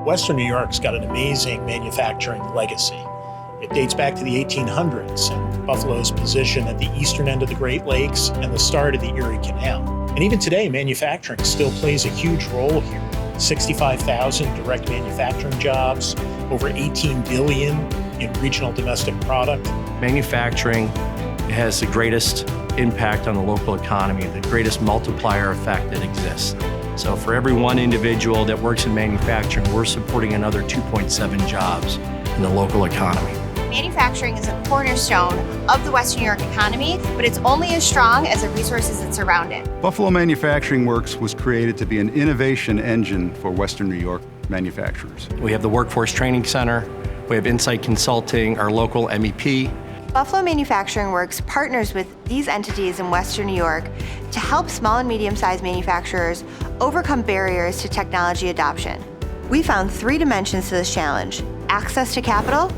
Western New York's got an amazing manufacturing legacy. It dates back to the 1800s and Buffalo's position at the eastern end of the Great Lakes and the start of the Erie Canal. And even today, manufacturing still plays a huge role here. 65,000 direct manufacturing jobs, over 18 billion in regional domestic product. Manufacturing has the greatest impact on the local economy, the greatest multiplier effect that exists. So for every one individual that works in manufacturing, we're supporting another 2.7 jobs in the local economy. Manufacturing is a cornerstone of the Western New York economy, but it's only as strong as the resources that surround it. Buffalo Manufacturing Works was created to be an innovation engine for Western New York manufacturers. We have the Workforce Training Center, we have Insight Consulting, our local MEP. Buffalo Manufacturing Works partners with these entities in Western New York to help small and medium-sized manufacturers overcome barriers to technology adoption. We found 3 dimensions to this challenge: access to capital,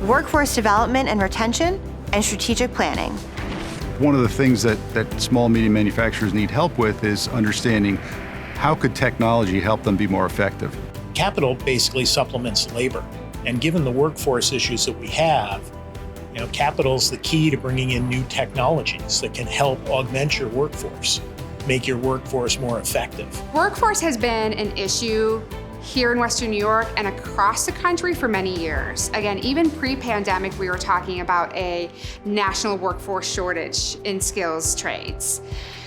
workforce development and retention, and strategic planning. One of the things that small and medium manufacturers need help with is understanding how could technology help them be more effective. Capital basically supplements labor. And given the workforce issues that we have, capital's the key to bringing in new technologies that can help augment your workforce, make your workforce more effective. Workforce has been an issue here in Western New York and across the country for many years. Again, even pre-pandemic, we were talking about a national workforce shortage in skills trades.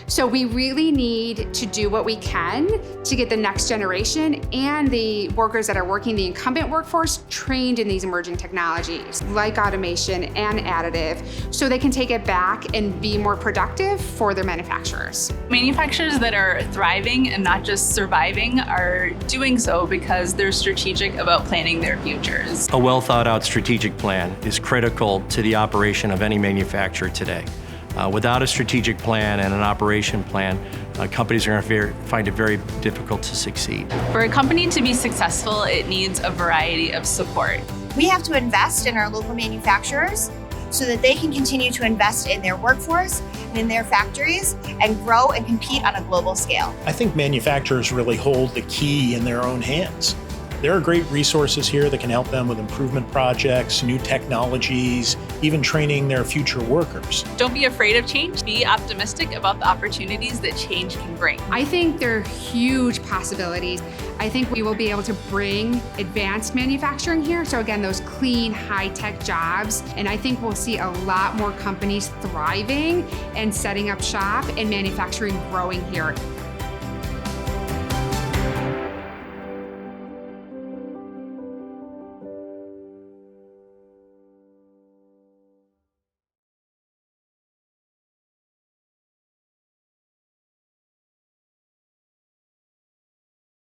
So we really need to do what we can to get the next generation and the workers that are working the incumbent workforce trained in these emerging technologies like automation and additive so they can take it back and be more productive for their manufacturers. Manufacturers that are thriving and not just surviving are doing so because they're strategic about planning their futures. A well thought out strategic plan is critical to the operation of any manufacturer today. Without a strategic plan and an operation plan, companies are going to find it very difficult to succeed. For a company to be successful, it needs a variety of support. We have to invest in our local manufacturers so that they can continue to invest in their workforce and in their factories and grow and compete on a global scale. I think manufacturers really hold the key in their own hands. There are great resources here that can help them with improvement projects, new technologies, even training their future workers. Don't be afraid of change. Be optimistic about the opportunities that change can bring. I think there are huge possibilities. I think we will be able to bring advanced manufacturing here. So again, those clean, high-tech jobs. And I think we'll see a lot more companies thriving and setting up shop and manufacturing growing here.